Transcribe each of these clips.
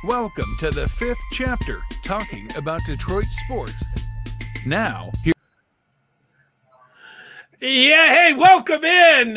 Welcome to the Fifth Chapter, talking about Detroit sports. Now, here. Yeah, hey, welcome in.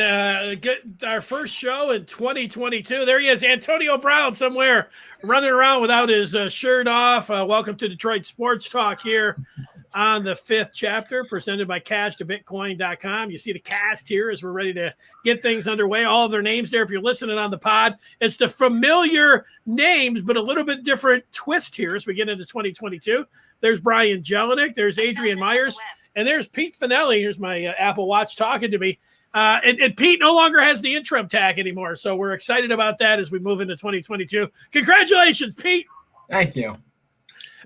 Get our first show in 2022. There he is, Antonio Brown, somewhere running around without his shirt off. Welcome to Detroit Sports Talk here on the Fifth Chapter, presented by CashToBitcoin.com. You see the cast here as we're ready to get things underway. All of their names there. If you're listening on the pod, it's the familiar names, but a little bit different twist here as we get into 2022. There's Brian Jelinek. There's Adrian Myers. And there's Pete Finelli. Here's my Apple Watch talking to me. And Pete no longer has the interim tag anymore. So we're excited about that as we move into 2022. Congratulations, Pete. Thank you.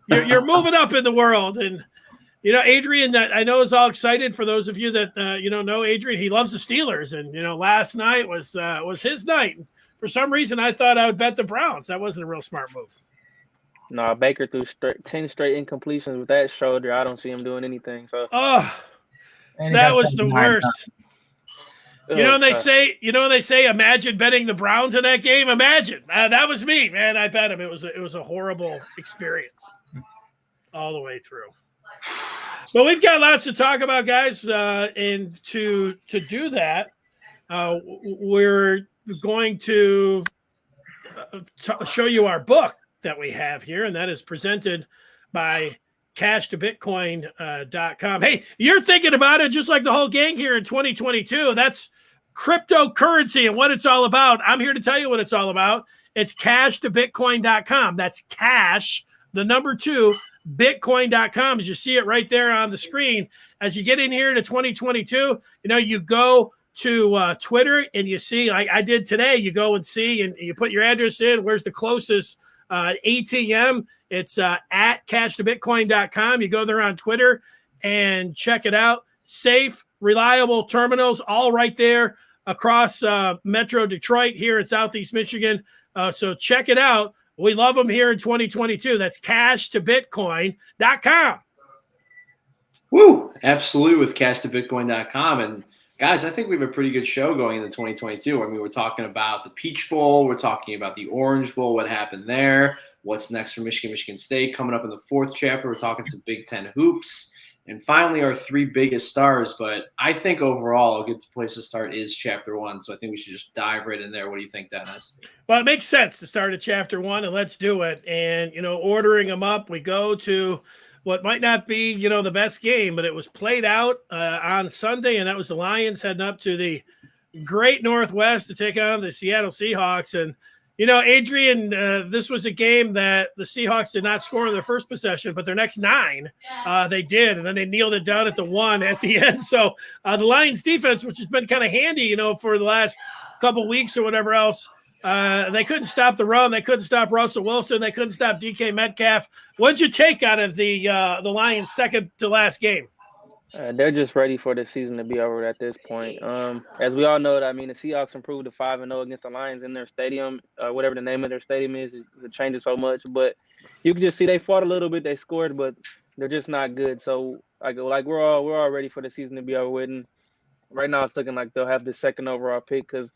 You're moving up in the world. And, you know, Adrian, I know is all excited. For those of you that, know Adrian, he loves the Steelers. And, last night was his night. For some reason, I thought I would bet the Browns. That wasn't a real smart move. No, Baker threw 10 straight incompletions with that shoulder. I don't see him doing anything. So, that was the worst. They say, imagine betting the Browns in that game. Imagine that was me, man. I bet him. It was a horrible experience all the way through. But we've got lots to talk about, guys. And to do that, we're going to show you our book that we have here, and that is presented by CashToBitcoin.com. Hey, you're thinking about it just like the whole gang here in 2022. That's cryptocurrency and what it's all about. I'm here to tell you what it's all about. It's CashToBitcoin.com. That's cash, the number 2, Bitcoin.com. As you see it right there on the screen. As you get in here to 2022, you go to Twitter and you see, like I did today, you go and see and you put your address in. Where's the closest ATM? It's at CashToBitcoin.com. You go there on Twitter and check it out. Safe, reliable terminals, all right there across Metro Detroit here in Southeast Michigan. So check it out. We love them here in 2022. That's CashToBitcoin.com. Woo! Absolutely, with CashToBitcoin.com. And guys, I think we have a pretty good show going into 2022. I mean, we're talking about the Peach Bowl. We're talking about the Orange Bowl, what happened there, what's next for Michigan State. Coming up in the 4th chapter, we're talking some Big Ten hoops. And finally, our 3 biggest stars. But I think overall, a good place to start is Chapter 1. So I think we should just dive right in there. What do you think, Dennis? Well, it makes sense to start at Chapter 1, and let's do it. And, ordering them up, we go to what might not be, the best game, but it was played out on Sunday, and that was the Lions heading up to the Great Northwest to take on the Seattle Seahawks. And, Adrian, this was a game that the Seahawks did not score in their first possession, but their next 9, they did, and then they kneeled it down at the 1 at the end. So the Lions defense, which has been kind of handy, for the last couple weeks or whatever else, they couldn't stop the run. They couldn't stop Russel Wilson. They couldn't stop DK Metcalf. What'd you take out of the Lions' second to last game? They're just ready for the season to be over at this point. As we all know, the Seahawks improved to 5-0 against the Lions in their stadium, whatever the name of their stadium is. It changes so much, but you can just see they fought a little bit. They scored, but they're just not good. So like we're all ready for the season to be over with. And right now, it's looking like they'll have the 2nd overall pick because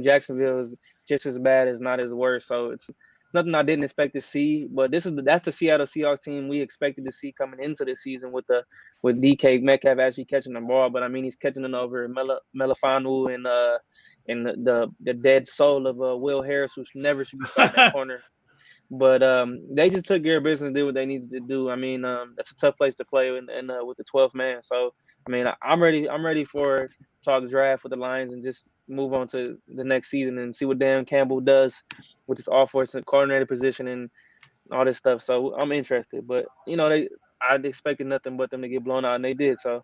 Jacksonville is just as bad as not as worse. So it's nothing I didn't expect to see, but that's the Seattle Seahawks team we expected to see coming into the season with DK Metcalf actually catching the ball. But he's catching it over Melifanu and the dead soul of Will Harris, who never should be starting that corner. But they just took care of business, did what they needed to do. That's a tough place to play and with the 12th man. So I'm ready for talk draft with the Lions and just move on to the next season and see what Dan Campbell does with his offensive coordinator position and all this stuff. So I'm interested, but I expected nothing but them to get blown out, and they did. So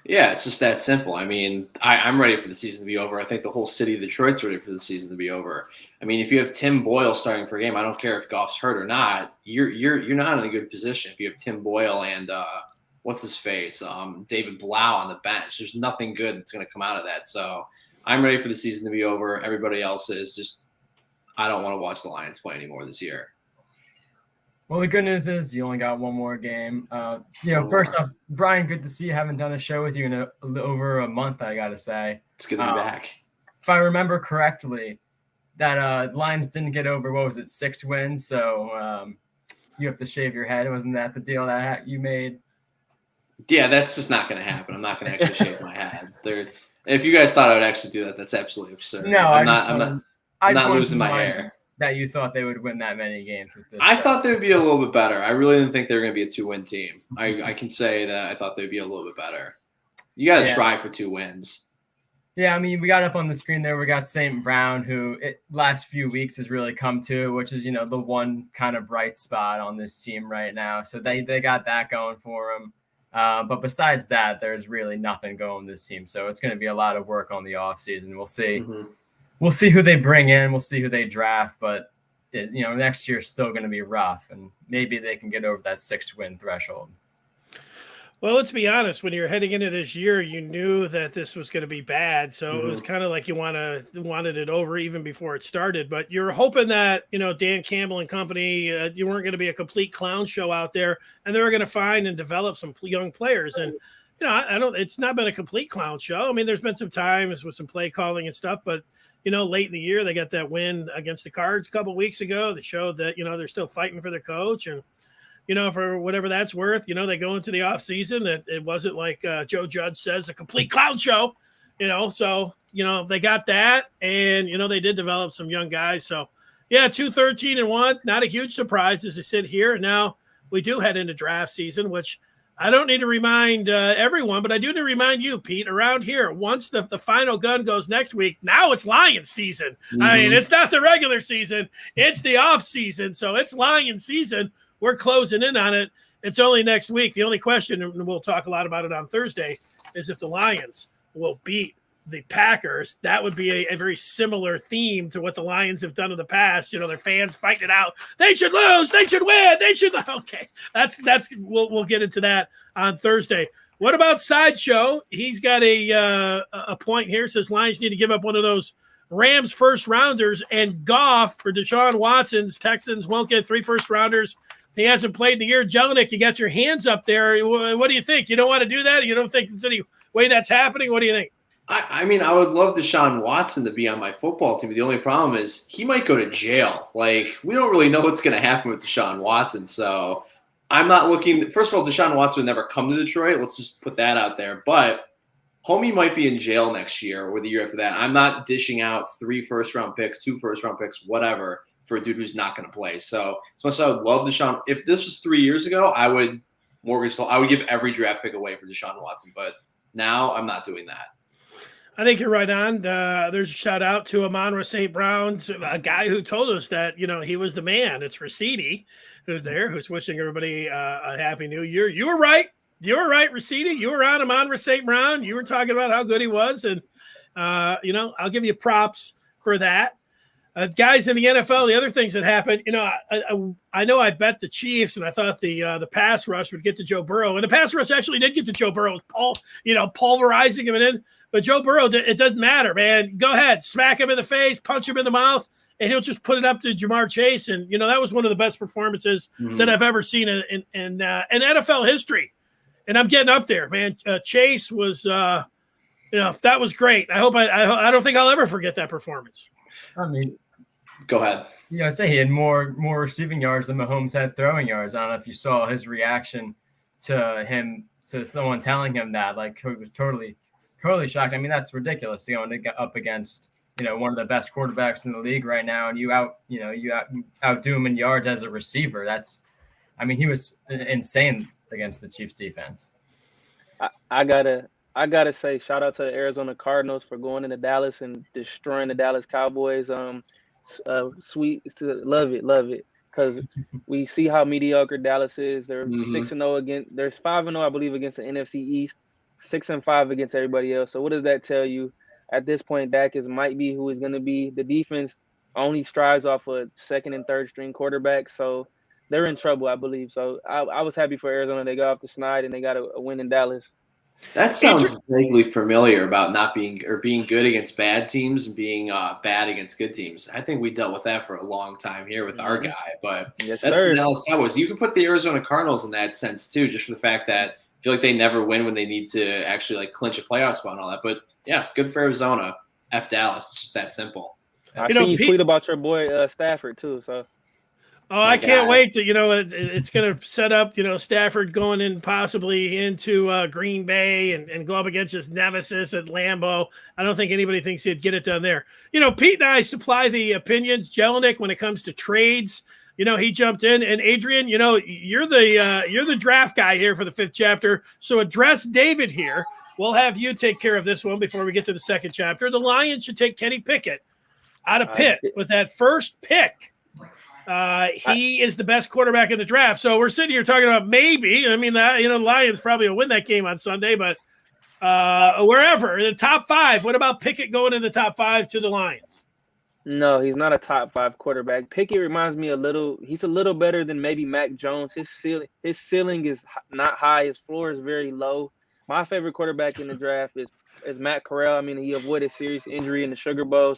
yeah, it's just that simple. I'm ready for the season to be over. I think the whole city of Detroit's ready for the season to be over. If you have Tim Boyle starting for a game, I don't care if Goff's hurt or not. You're not in a good position if you have Tim Boyle and what's his face, David Blau on the bench. There's nothing good that's going to come out of that. So I'm ready for the season to be over. Everybody else is just, I don't want to watch the Lions play anymore this year. Well, the good news is you only got one more game. First off, Brian, good to see you. Haven't done a show with you in over a month, I got to say. It's good to be back. If I remember correctly, that Lions didn't get over, what was it, 6 wins? So you have to shave your head. Wasn't that the deal that you made? Yeah, that's just not going to happen. I'm not going to actually shave my head. If you guys thought I would actually do that, that's absolutely absurd. No, I'm not losing my hair. That you thought they would win that many games with this. I thought they'd be a little bit better. I really didn't think they were going to be a 2-win team. I can say that I thought they'd be a little bit better. You got to try for 2 wins. Yeah, I mean, we got up on the screen there. We got St. Brown, who last few weeks has really come to, which is, the one kind of bright spot on this team right now. So they got that going for them. But besides that, there's really nothing going this team. So it's going to be a lot of work on the offseason. We'll see. Mm-hmm. We'll see who they bring in. We'll see who they draft. But, next year's still going to be rough. And maybe they can get over that 6-win threshold. Well, let's be honest. When you're heading into this year, you knew that this was going to be bad. So it was kind of like you wanted it over even before it started. But you're hoping that, Dan Campbell and company, you weren't going to be a complete clown show out there. And they were going to find and develop some young players. And, it's not been a complete clown show. I mean, there's been some times with some play calling and stuff. But, late in the year, they got that win against the Cards a couple of weeks ago that showed that, they're still fighting for their coach. And, for whatever that's worth, they go into the offseason. It wasn't like Joe Judge says, a complete clown show, So, they got that. And, they did develop some young guys. So, 2-13-1, not a huge surprise as I sit here. And now we do head into draft season, which I don't need to remind everyone, but I do need to remind you, Pete, around here, once the final gun goes next week, now it's Lions season. Mm-hmm. I mean, it's not the regular season. It's the off season. So it's Lions season. We're closing in on it. It's only next week. The only question, and we'll talk a lot about it on Thursday, is if the Lions will beat the Packers. That would be a very similar theme to what the Lions have done in the past. Their fans fighting it out. They should lose. They should win. They should. Okay, that's. We'll get into that on Thursday. What about Sideshow? He's got a point here. Says Lions need to give up one of those Rams first rounders, and Goff for Deshaun Watson's Texans won't get 3 first rounders. He hasn't played in a year. Jelinek, you got your hands up there. What do you think? You don't want to do that? You don't think there's any way that's happening? What do you think? I mean, I would love Deshaun Watson to be on my football team. But the only problem is he might go to jail. Like, we don't really know what's going to happen with Deshaun Watson. So I'm not looking – first of all, Deshaun Watson would never come to Detroit. Let's just put that out there. But homie might be in jail next year or the year after that. I'm not dishing out 3 first-round picks, 2 first-round picks, whatever, for a dude who's not going to play. So as much as I would love Deshaun – if this was 3 years ago, I would give every draft pick away for Deshaun Watson. But now I'm not doing that. I think you're right on. There's a shout out to Amon-Ra St. Brown, a guy who told us that, he was the man. It's Russell who's there, who's wishing everybody a happy new year. You were right. Russell. You were on Amon-Ra St. Brown. You were talking about how good he was. And, I'll give you props for that. Guys in the NFL, the other things that happened, I know I bet the Chiefs, and I thought the pass rush would get to Joe Burrow, and the pass rush actually did get to Joe Burrow, pulverizing him in. But Joe Burrow, it doesn't matter, man. Go ahead, smack him in the face, punch him in the mouth, and he'll just put it up to Jamar Chase. And that was one of the best performances that I've ever seen in NFL history. And I'm getting up there, man. Chase was, that was great. I don't think I'll ever forget that performance. I mean, go ahead. I say he had more receiving yards than Mahomes had throwing yards. I don't know if you saw his reaction to someone telling him that. Like, he was totally shocked. I mean, that's ridiculous to go up against, one of the best quarterbacks in the league right now, and you outdo him in yards as a receiver. He was insane against the Chiefs defense. I gotta say, shout out to the Arizona Cardinals for going into Dallas and destroying the Dallas Cowboys. Sweet, love it, because we see how mediocre Dallas is. They're 6-0 against. There's 5-0, I believe, against the NFC East, 6-5 against everybody else. So what does that tell you? At this point, Dak might be who is going to be. The defense only strives off of 2nd and 3rd string quarterbacks, so they're in trouble, I believe. So I was happy for Arizona. They got off the snide and they got a win in Dallas. That sounds vaguely familiar about not being or being good against bad teams and being bad against good teams. I think we dealt with that for a long time here with our guy, but that's the Dallas Cowboys. You can put the Arizona Cardinals in that sense too, just for the fact that I feel like they never win when they need to actually clinch a playoff spot and all that. But yeah, good for Arizona. F Dallas. It's just that simple. I seen you tweet about your boy Stafford too. So. Oh, I can't wait to, it's going to set up, Stafford going in possibly into Green Bay and go up against his nemesis at Lambeau. I don't think anybody thinks he'd get it done there. Pete and I supply the opinions. Jelinek, when it comes to trades, he jumped in. And Adrian, you're the draft guy here for the Fifth Chapter. So address David here. We'll have you take care of this one before we get to the second chapter. The Lions should take Kenny Pickett out of Pitt with that first pick. He is the best quarterback in the draft. So we're sitting here talking about maybe. I mean, the Lions probably will win that game on Sunday, but wherever in the top 5. What about Pickett going in the top 5 to the Lions? No, he's not a top 5 quarterback. Pickett reminds me he's a little better than maybe Mac Jones. His ceiling is not high. His floor is very low. My favorite quarterback in the draft is Matt Corral. I mean, he avoided serious injury in the Sugar Bowl.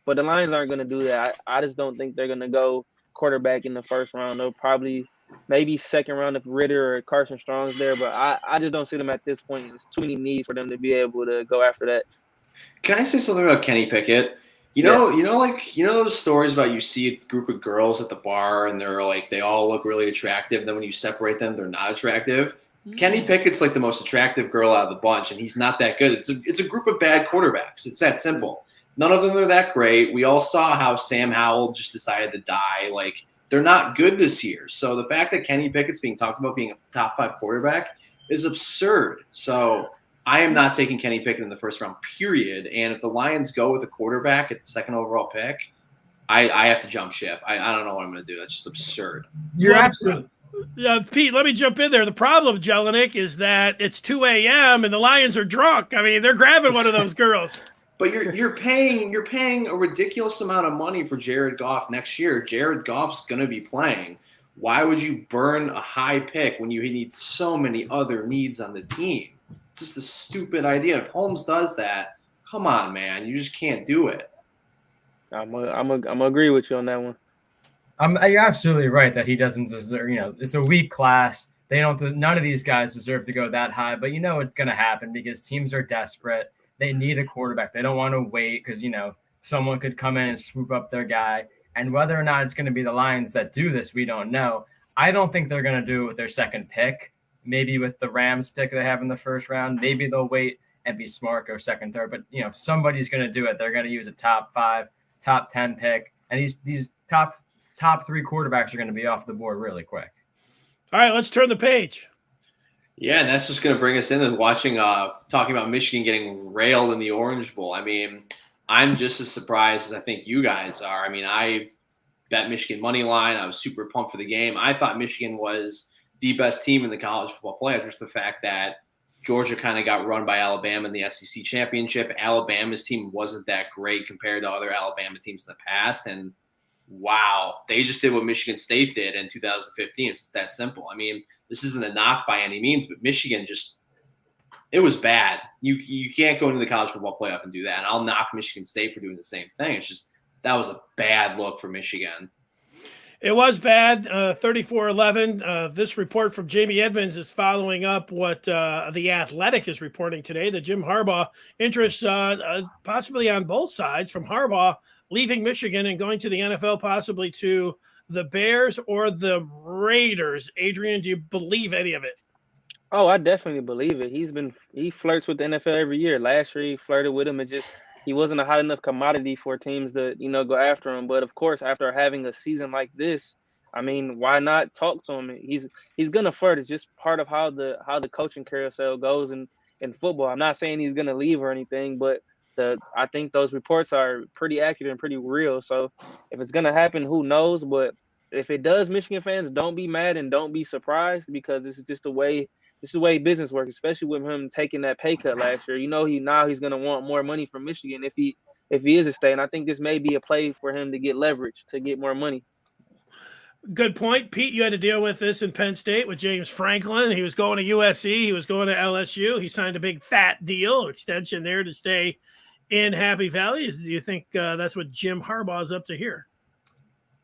But the Lions aren't going to do that. I just don't think they're going to go quarterback in the first round. They'll probably maybe second round if Ritter or Carson Strong's there, but I just don't see them at this point. There's too many needs for them to be able to go after that. Can I say something about Kenny Pickett? You know those stories about you see a group of girls at the bar and they're like they all look really attractive, and then when you separate them, they're not attractive. Mm-hmm. Kenny Pickett's like the most attractive girl out of the bunch, and he's not that good. It's a group of bad quarterbacks. It's that simple. None of them are that great. We all saw how Sam Howell just decided to die. Like, they're not good this year. So the fact that Kenny Pickett's being talked about being a top 5 quarterback is absurd. So I am not taking Kenny Pickett in the first round, period. And if the Lions go with a quarterback at the second overall pick, I have to jump ship. I don't know what I'm going to do. That's just absurd. You're absolutely Pete, let me jump in there. The problem, Jelinek, is that it's 2 a.m. and the Lions are drunk. I mean, they're grabbing one of those girls. But you're paying a ridiculous amount of money for Jared Goff next year. Jared Goff's going to be playing. Why would you burn a high pick when you need so many other needs on the team? It's just a stupid idea. If Holmes does that, come on, man, you just can't do it. I'm gonna agree with you on that one. You're absolutely right that he doesn't deserve. It's a weak class. None of these guys deserve to go that high. But it's going to happen because teams are desperate. They need a quarterback. They don't want to wait because, someone could come in and swoop up their guy. And whether or not it's going to be the Lions that do this, we don't know. I don't think they're going to do it with their second pick. Maybe with the Rams pick they have in the first round. Maybe they'll wait and be smart, go second, third. But, somebody's going to do it. They're going to use a top 5, top 10 pick. And these top 3 quarterbacks are going to be off the board really quick. All right, let's turn the page. Yeah, and that's just going to bring us in and talking about Michigan getting railed in the Orange Bowl. I mean, I'm just as surprised as I think you guys are. I mean, I bet Michigan money line. I was super pumped for the game. I thought Michigan was the best team in the college football playoffs. Just the fact that Georgia kind of got run by Alabama in the SEC championship. Alabama's team wasn't that great compared to other Alabama teams in the past, and wow, they just did what Michigan State did in 2015. It's just that simple. I mean, this isn't a knock by any means, but Michigan it was bad. You can't go into the college football playoff and do that. And I'll knock Michigan State for doing the same thing. It's just that was a bad look for Michigan. It was bad, 34-11. This report from Jamie Edmonds is following up what The Athletic is reporting today, that Jim Harbaugh interests possibly on both sides, from Harbaugh leaving Michigan and going to the NFL, possibly to the Bears or the Raiders. Adrian, do you believe any of it? Oh, I definitely believe it. He flirts with the NFL every year. Last year he flirted with him. He wasn't a hot enough commodity for teams to, go after him. But of course, after having a season like this, I mean, why not talk to him? He's gonna flirt. It's just part of how the coaching carousel goes in football. I'm not saying he's gonna leave or anything, but I think those reports are pretty accurate and pretty real. So if it's gonna happen, who knows? But if it does, Michigan fans, don't be mad and don't be surprised, because this is just the way business works, especially with him taking that pay cut last year. He's gonna want more money from Michigan if he is a state. And I think this may be a play for him to get leverage, to get more money. Good point. Pete, you had to deal with this in Penn State with James Franklin. He was going to USC. He was going to LSU. He signed a big fat deal, extension there to stay in Happy Valley. Do you think that's what Jim Harbaugh is up to here?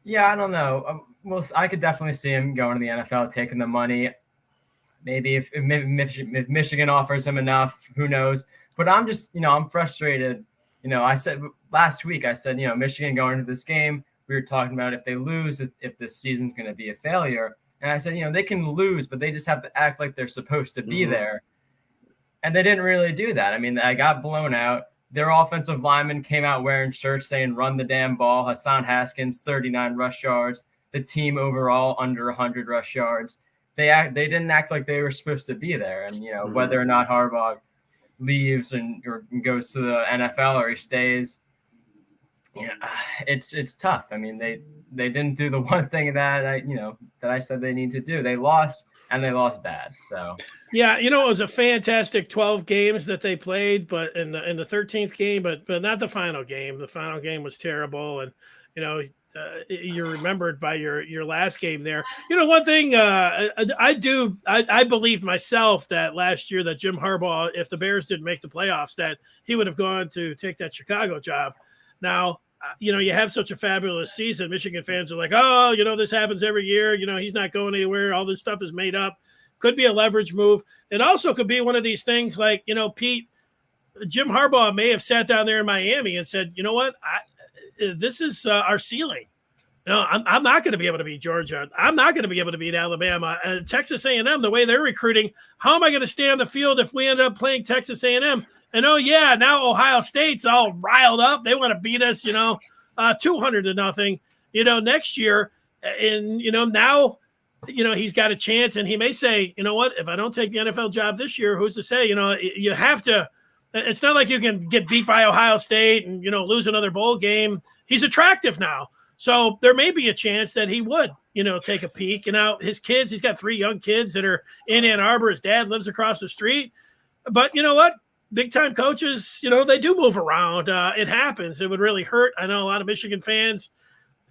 Yeah, I don't know. Well, I could definitely see him going to the NFL, taking the money. Maybe if Michigan offers him enough, who knows? But I'm just, I'm frustrated I said last week, Michigan going into this game, we were talking about if they lose, if this season's going to be a failure. And I said, they can lose, but they just have to act like they're supposed to be there. And they didn't really do that. I mean, I got blown out. Their offensive lineman came out wearing shirts saying, run the damn ball. Hassan Haskins, 39 rush yards. The team overall under 100 rush yards. They didn't act like they were supposed to be there. And, whether or not Harbaugh leaves or goes to the NFL or he stays, it's tough. I mean, they didn't do the one thing that I said they need to do. They lost, and they lost bad. So yeah, it was a fantastic 12 games that they played, but in the 13th game, but not the final game. The final game was terrible, and you're remembered by your last game there. One thing I believe myself that last year that Jim Harbaugh, if the Bears didn't make the playoffs, that he would have gone to take that Chicago job. Now, you have such a fabulous season. Michigan fans are like, oh, this happens every year. He's not going anywhere. All this stuff is made up. Could be a leverage move. It also could be one of these things like, Pete, Jim Harbaugh may have sat down there in Miami and said, you know what, this is our ceiling. I'm not going to be able to beat Georgia. I'm not going to be able to beat Alabama. Texas A&M, the way they're recruiting, how am I going to stay on the field if we end up playing Texas A&M? And now Ohio State's all riled up. They want to beat us, 200-0. Next year, and now, he's got a chance, and he may say, you know what, if I don't take the NFL job this year, who's to say? You have to. It's not like you can get beat by Ohio State and lose another bowl game. He's attractive now. So there may be a chance that he would, take a peek. And now his kids, he's got 3 young kids that are in Ann Arbor. His dad lives across the street. But you know what? Big-time coaches, they do move around. It happens. It would really hurt. I know a lot of Michigan fans,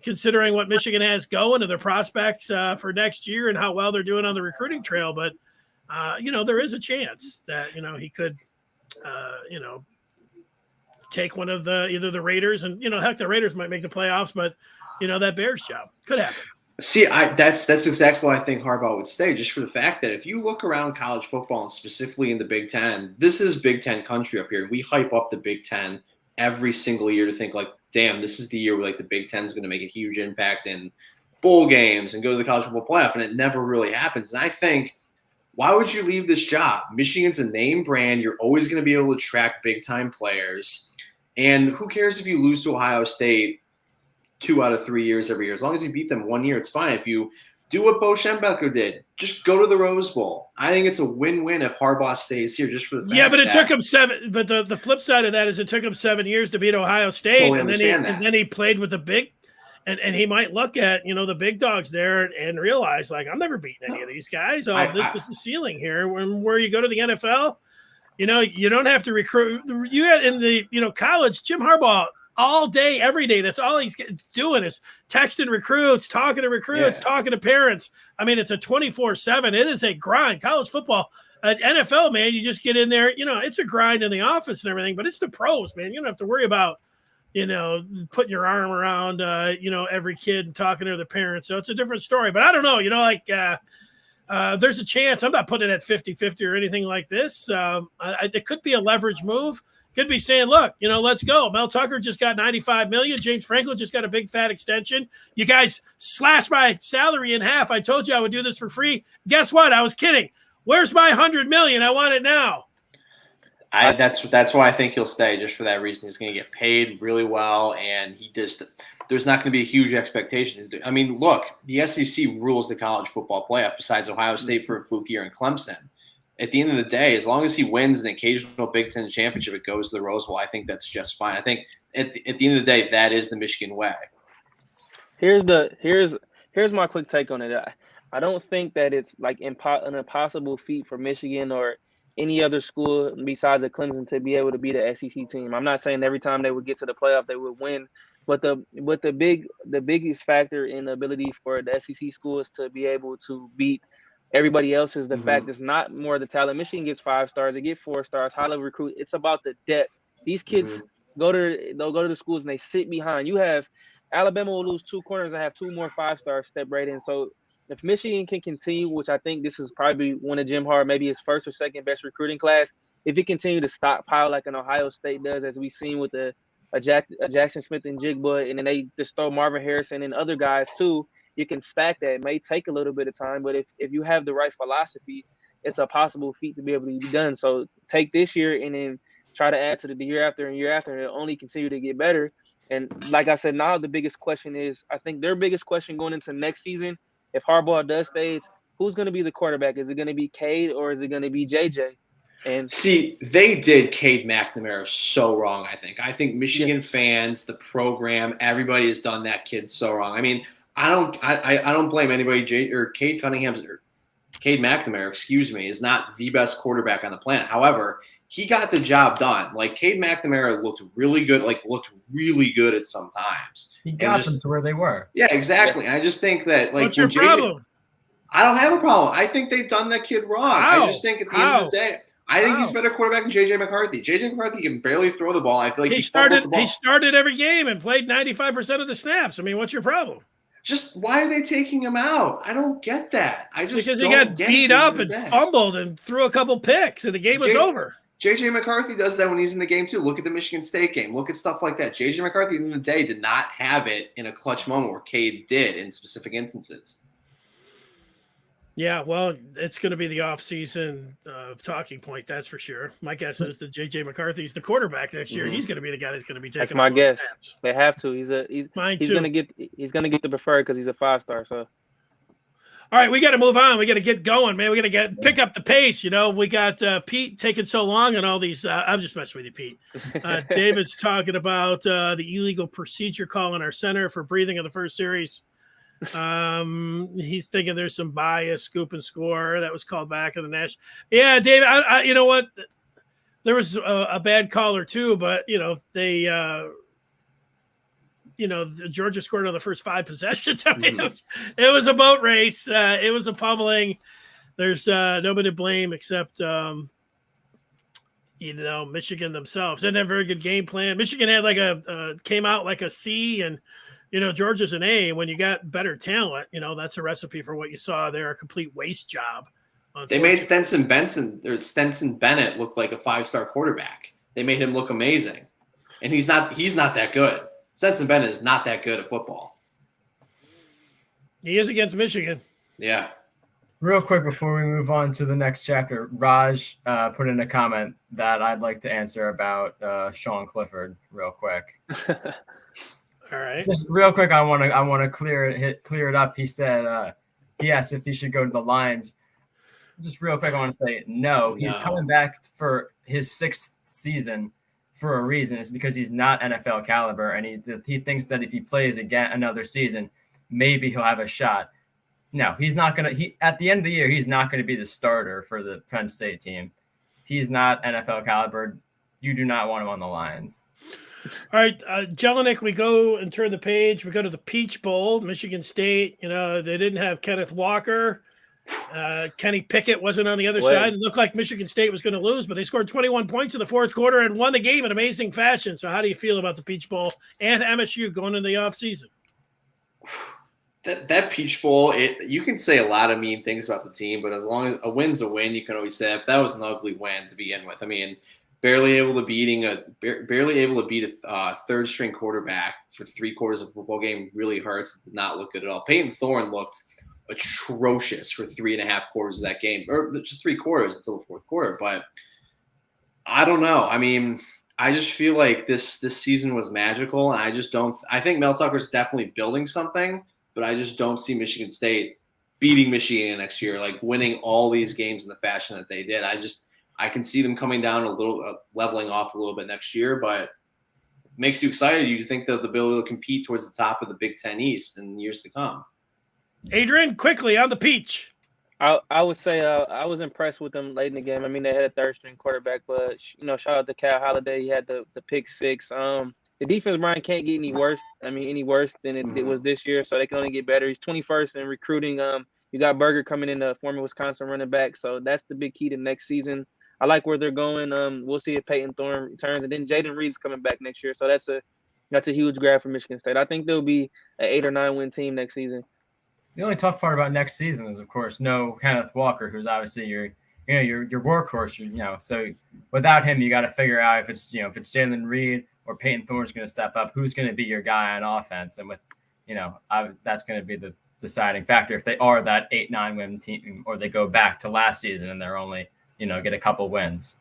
considering what Michigan has going and their prospects for next year and how well they're doing on the recruiting trail. But, there is a chance that, he could, take one of either the Raiders and, heck, the Raiders might make the playoffs, but, that Bears job could happen. See, that's exactly why I think Harbaugh would stay, just for the fact that if you look around college football and specifically in the Big Ten, this is Big Ten country up here. We hype up the Big Ten every single year to think like, damn, this is the year where the Big Ten is going to make a huge impact in bowl games and go to the college football playoff, and it never really happens. And I think, why would you leave this job? Michigan's a name brand. You're always going to be able to attract big-time players. And who cares if you lose to Ohio State 2 out of 3 years every year? As long as you beat them 1 year, it's fine. If you do what Bo Schembechler did, just go to the Rose Bowl. I think it's a win-win if Harbaugh stays here, just for the fact yeah, but it took him 7. But the flip side of that is it took him 7 years to beat Ohio State, Totally and then he played with the big. And he might look at, the big dogs there and realize, I'm never beating any of these guys. This is the ceiling here. Where you go to the NFL, you don't have to recruit. You had in the, college, Jim Harbaugh, all day, every day, that's all he's doing is texting recruits, talking to recruits, talking to parents. I mean, it's a 24/7. It is a grind. College football, NFL, man, you just get in there. It's a grind in the office and everything, but it's the pros, man. You don't have to worry about putting your arm around, every kid and talking to the parents. So it's a different story. But I don't know, there's a chance. I'm not putting it at 50-50 or anything like this. It could be a leverage move. Could be saying, look, let's go. Mel Tucker just got $95 million. James Franklin just got a big fat extension. You guys slashed my salary in half. I told you I would do this for free. Guess what? I was kidding. Where's my $100 million? I want it now. That's why I think he'll stay, just for that reason. He's going to get paid really well, and there's not going to be a huge expectation. I mean, look, the SEC rules the college football playoff besides Ohio State for a fluke year and Clemson. At the end of the day, as long as he wins an occasional Big Ten championship, it goes to the Rose Bowl. I think that's just fine. I think at the end of the day, that is the Michigan way. Here's my quick take on it. I don't think that it's an impossible feat for Michigan or any other school besides the Clemson to be able to beat the SEC team. I'm not saying every time they would get to the playoff they would win, but the biggest factor in the ability for the SEC schools to be able to beat everybody else is the fact it's not more the talent. Michigan gets 5 stars, they get 4 stars, high level recruit. It's about the depth. These kids they'll go to the schools and they sit behind. You have Alabama will lose 2 corners and have 2 more 5 stars step right in. So if Michigan can continue, which I think this is probably one of Jim Harbaugh, maybe his first or second best recruiting class, if he continue to stockpile like an Ohio State does, as we've seen with a Jackson Smith and Jigba, and then they just throw Marvin Harrison and other guys too, you can stack that. It may take a little bit of time, but if you have the right philosophy, it's a possible feat to be able to be done. So take this year and then try to add to the year after and year after, and it'll only continue to get better. And like I said, now the biggest question is, I think their biggest question going into next season, if Harbaugh does stay, it's who's going to be the quarterback? Is it going to be Cade or is it going to be JJ? And see, they did Cade McNamara so wrong. I think Michigan fans, the program, everybody has done that kid so wrong. I mean, I don't blame anybody. Cade McNamara, is not the best quarterback on the planet. However, he got the job done. Like, Cade McNamara looked really good at some times. He got them to where they were. Yeah, exactly. Yeah. I just think that, like, what's your problem? I don't have a problem. I think they've done that kid wrong. How? I just think at the end of the day, I think he's a better quarterback than JJ McCarthy. JJ McCarthy can barely throw the ball. I feel like he started the ball. He started every game and played 95% of the snaps. I mean, what's your problem? Just why are they taking him out? I don't get that. Because he got beat up and fumbled and threw a couple picks and the game was over. JJ McCarthy does that when he's in the game too. Look at the Michigan State game. Look at stuff like that. JJ McCarthy at the end of the day did not have it in a clutch moment where Cade did in specific instances. Yeah, well, it's going to be the off-season talking point, that's for sure. My guess is that J.J. McCarthy's the quarterback next year. He's going to be the guy that's going to be taking. That's my guess. Snaps. They have to. He's going to get the preferred because he's a 5-star. So, all right, we got to move on. We got to get going, man. We got to pick up the pace. You know, we got Pete taking so long and all these. I'm just messing with you, Pete. David's talking about the illegal procedure call in our center for breathing in the first series. He's thinking there's some bias, scoop and score that was called back in the national. Yeah, David, I you know what? There was a bad call or two, but they, Georgia scored on the first 5 possessions. I mean, it was a boat race. It was a pummeling. There's nobody to blame except Michigan themselves. Didn't have a very good game plan. Michigan had came out like a C, and Georgia's an A. When you got better talent, that's a recipe for what you saw there, a complete waste job. They made Stenson Bennett look like a 5-star quarterback. They made him look amazing. And he's not that good. Stenson Bennett is not that good at football. He is against Michigan. Yeah. Real quick before we move on to the next chapter, Raj put in a comment that I'd like to answer about Sean Clifford real quick. All right. Just real quick, I want to clear it up. He said he asked if he should go to the Lions. Just real quick, I want to say no. He's coming back for his 6th season for a reason. It's because he's not NFL caliber, and he thinks that if he plays again another season, maybe he'll have a shot. No, he's not gonna. At the end of the year, he's not going to be the starter for the Penn State team. He's not NFL caliber. You do not want him on the Lions. All right, Jelinek, we go and turn the page. We go to the Peach Bowl, Michigan State. They didn't have Kenneth Walker. Kenny Pickett wasn't on the other side. It looked like Michigan State was going to lose, but they scored 21 points in the 4th quarter and won the game in amazing fashion. So how do you feel about the Peach Bowl and MSU going into the offseason? That Peach Bowl, you can say a lot of mean things about the team, but as long as a win's a win, you can always say that was an ugly win to begin with. I mean, barely able to beat a 3rd-string quarterback for 3/4 of a football game really hurts. It did not look good at all. Peyton Thorne looked atrocious for 3.5 quarters of that game, or just 3 quarters until the 4th quarter. But I don't know. I mean, I just feel like this season was magical, and I think Mel Tucker's definitely building something, but I just don't see Michigan State beating Michigan next year, like winning all these games in the fashion that they did. I can see them coming down a little, leveling off a little bit next year, but it makes you excited. You think they'll be able to compete towards the top of the Big Ten East in years to come. Adrian, quickly on the Peach. I would say I was impressed with them late in the game. I mean, they had a 3rd-string quarterback, but shout out to Cal Holiday. He had the pick 6. The defense, Brian, can't get any worse. I mean, any worse than it was this year, so they can only get better. He's 21st in recruiting. You got Berger coming in, the former Wisconsin running back, so that's the big key to next season. I like where they're going. We'll see if Peyton Thorne returns, and then Jaden Reed's coming back next year, so that's a huge grab for Michigan State. I think they'll be an 8 or 9 win team next season. The only tough part about next season is, of course, no Kenneth Walker, who's obviously your workhorse. So without him, you got to figure out if it's Jalen Reed or Peyton Thorne's going to step up, who's going to be your guy on offense, and with that's going to be the deciding factor if they are that 8-9 win team, or they go back to last season and they're only get a couple wins.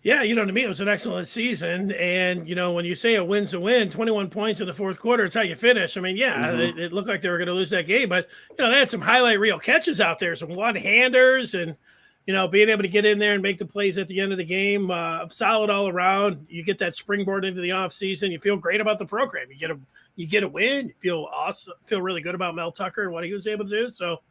Yeah, to me, it was an excellent season. And, when you say a win's a win, 21 points in the fourth quarter, it's how you finish. I mean, it looked like they were going to lose that game, but, they had some highlight reel catches out there, some one-handers, and, being able to get in there and make the plays at the end of the game, solid all around. You get that springboard into the offseason. You feel great about the program. You get a win. You feel awesome, feel really good about Mel Tucker and what he was able to do. So,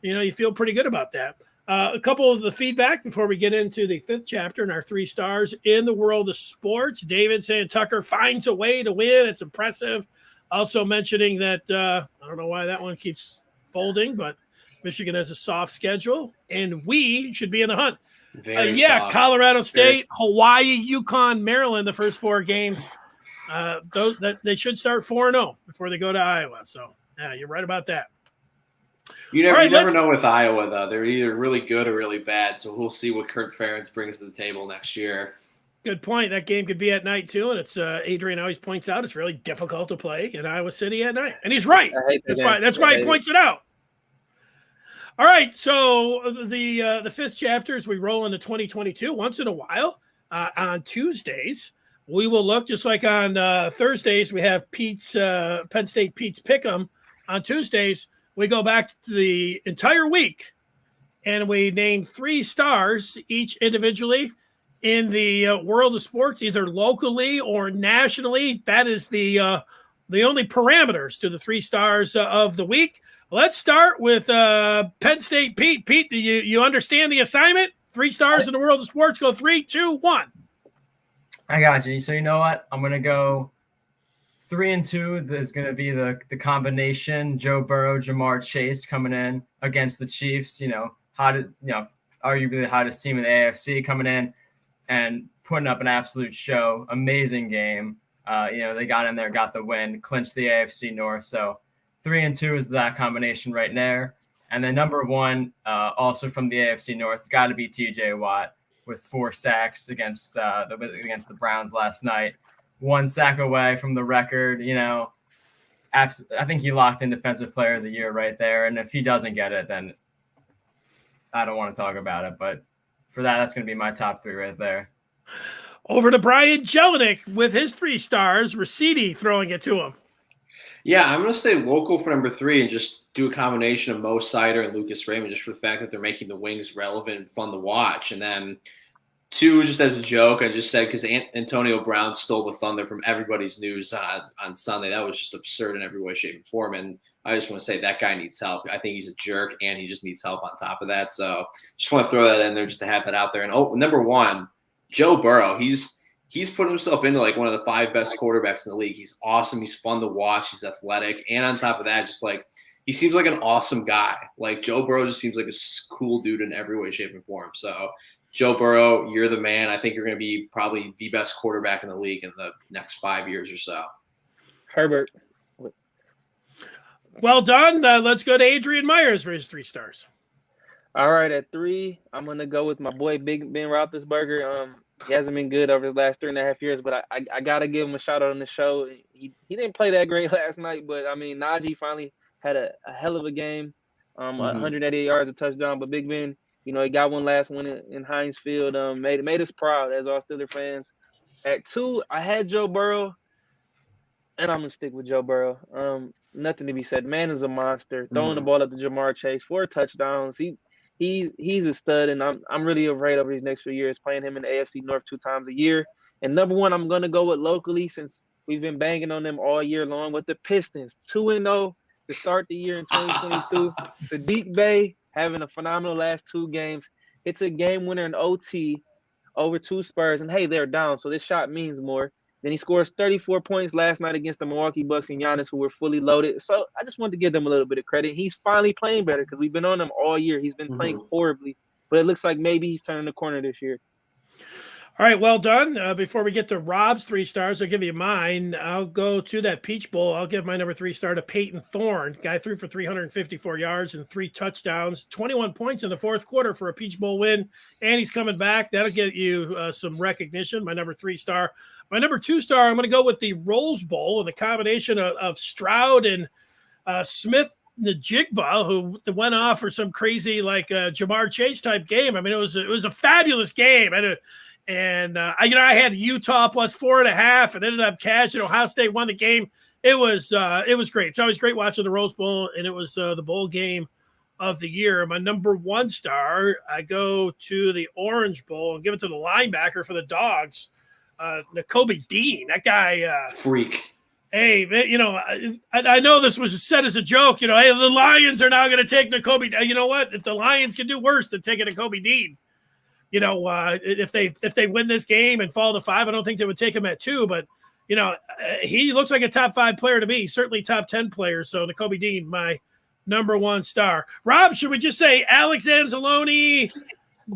you feel pretty good about that. A couple of the feedback before we get into the fifth chapter and our 3 stars in the world of sports. David saying Tucker finds a way to win. It's impressive. Also mentioning that, I don't know why that one keeps folding, but Michigan has a soft schedule and we should be in the hunt. Soft. Colorado State, Hawaii, UConn, Maryland, the first 4 games. They should start 4-0 before they go to Iowa. So you're right about that. You never know with Iowa, though. They're either really good or really bad, so we'll see what Kurt Ferentz brings to the table next year. Good point. That game could be at night, too, and it's Adrian always points out it's really difficult to play in Iowa City at night. And he's right. That's why he points it out. All right, so the fifth chapter, as we roll into 2022, once in a while, on Tuesdays, we will look, just like on Thursdays, we have Penn State Pete's Pick'em. On Tuesdays, we go back to the entire week, and we name 3 stars each individually in the world of sports, either locally or nationally. That is the only parameters to the 3 stars of the week. Let's start with Penn State Pete. Pete, do you understand the assignment? 3 stars in the world of sports. Go 3, 2, 1. I got you. So you know what? I'm gonna go 3 and 2. There's going to be the combination Joe Burrow, Jamar Chase coming in against the Chiefs. Arguably the hottest team in the AFC coming in and putting up an absolute show. Amazing game. They got in there, got the win, clinched the AFC North. So 3 and 2 is that combination right there. And then number 1, also from the AFC North, it's got to be T.J. Watt with 4 sacks against the Browns last night. 1 sack away from the record, I think he locked in Defensive Player of the Year right there. And if he doesn't get it, then I don't want to talk about it. But for that's going to be my top 3 right there. Over to Brian Jelinek with his 3 stars. Russell throwing it to him. Yeah, I'm going to stay local for number 3 and just do a combination of Mo Sider and Lucas Raymond, just for the fact that they're making the wings relevant and fun to watch. And then 2, just as a joke, I just said because Antonio Brown stole the thunder from everybody's news on Sunday. That was just absurd in every way, shape, and form. And I just want to say that guy needs help. I think he's a jerk, and he just needs help on top of that. So just want to throw that in there just to have that out there. And number 1, Joe Burrow. He's put himself into like one of the 5 best quarterbacks in the league. He's awesome. He's fun to watch. He's athletic. And on top of that, just like he seems like an awesome guy. Like Joe Burrow just seems like a cool dude in every way, shape, and form. So Joe Burrow, you're the man. I think you're going to be probably the best quarterback in the league in the next 5 years or so. Herbert. Well done. Let's go to Adrian Myers for his 3 stars. All right, at 3, I'm going to go with my boy Big Ben Roethlisberger. He hasn't been good over his last 3.5 years, but I got to give him a shout out on the show. He didn't play that great last night, but, Najee finally had a hell of a game, 188 yards, a touchdown. But Big Ben, he got one last one in Heinz Field. Made us proud as all Steelers fans. At 2, I had Joe Burrow, and I'm going to stick with Joe Burrow. Nothing to be said. Man is a monster. Throwing the ball up to Jamar Chase, 4 touchdowns. He's a stud, and I'm really afraid over these next few years playing him in the AFC North 2 times a year. And number 1, I'm going to go with locally since we've been banging on them all year long with the Pistons. 2-0 to start the year in 2022. Sadiq Bey having a phenomenal last 2 games. It's a game winner in OT over 2 Spurs, and hey, they're down, so this shot means more. Then he scores 34 points last night against the Milwaukee Bucks and Giannis, who were fully loaded. So I just wanted to give them a little bit of credit. He's finally playing better because we've been on him all year. He's been playing horribly, but it looks like maybe he's turning the corner this year. All right, well done. Before we get to Rob's 3 stars, I'll give you mine. I'll go to that Peach Bowl. I'll give my number 3 star to Peyton Thorne. Guy threw for 354 yards and 3 touchdowns, 21 points in the fourth quarter for a Peach Bowl win, and he's coming back. That'll get you some recognition. My number 3 star. My number 2 star, I'm going to go with the Rose Bowl and the combination of Stroud and Smith Najigba, who went off for some crazy like Jamar Chase type game. I mean, it was a fabulous game. And I had Utah plus 4.5 and ended up cashing. Ohio State won the game. It was great. It's always great watching the Rose Bowl, and it was the bowl game of the year. My number 1 star, I go to the Orange Bowl and give it to the linebacker for the Dogs, Nakobe Dean. That guy, freak. Hey, man, I know this was said as a joke. Hey, the Lions are now going to take Nakobe. You know what? If the Lions can do worse than taking Nakobe Dean. If they win this game and fall to 5, I don't think they would take him at 2. But he looks like a top 5 player to me, certainly top 10 player. So Nakobe Dean, my number 1 star. Rob, should we just say Alex Anzalone,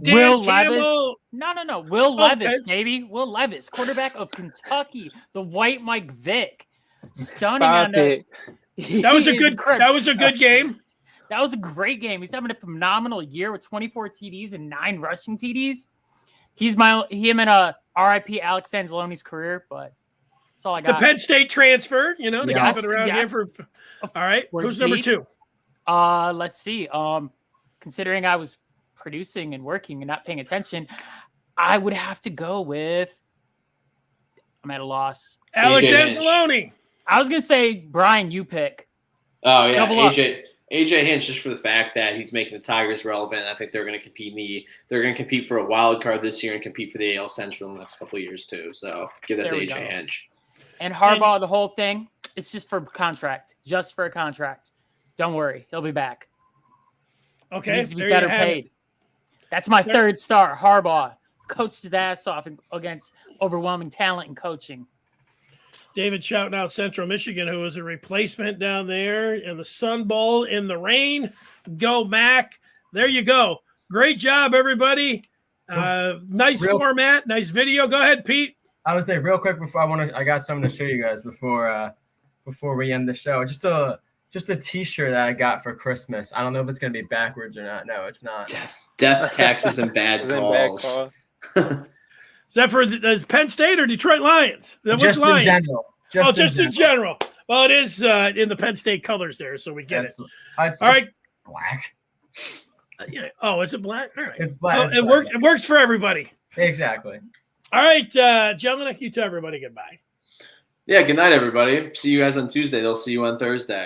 Dan Will Campbell? Levis? No. Will Levis, baby. Will Levis, quarterback of Kentucky, the white Mike Vick, stunning on the. That was a good game. That was a great game. He's having a phenomenal year with 24 TDs and 9 rushing TDs. Him and RIP Alex Anzalone's career, but that's all I got. The Penn State transfer, they keep it around here for. All right, who's number 2? Let's see. Considering I was producing and working and not paying attention, I would have to go with. I'm at a loss. Alex Anzalone. I was gonna say Brian. You pick. Oh yeah, AJ Hinch, just for the fact that he's making the Tigers relevant. I think they're going to compete for a wild card this year and compete for the AL Central in the next couple of years too. So give that to AJ Hinch. And Harbaugh, the whole thing, it's just for a contract. Don't worry, he'll be back. Okay, he needs to be better paid. That's my 3rd star. Harbaugh coached his ass off against overwhelming talent and coaching. David shouting out Central Michigan, who was a replacement down there in the Sun Bowl in the rain. Go Mac. There you go. Great job, everybody. Nice format. Nice video. Go ahead, Pete. I would say real quick before I got something to show you guys before we end the show. Just a T-shirt that I got for Christmas. I don't know if it's going to be backwards or not. No, it's not. Death, taxes, and bad calls. Is that for Penn State or Detroit Lions? Just in general. Just in general. Well, it is in the Penn State colors there, so we get it. All right. Black. Oh, is it black? All right. It's black. It works for everybody. Exactly. All right, gentlemen, you tell everybody goodbye. Yeah, good night, everybody. See you guys on Tuesday. They'll see you on Thursday.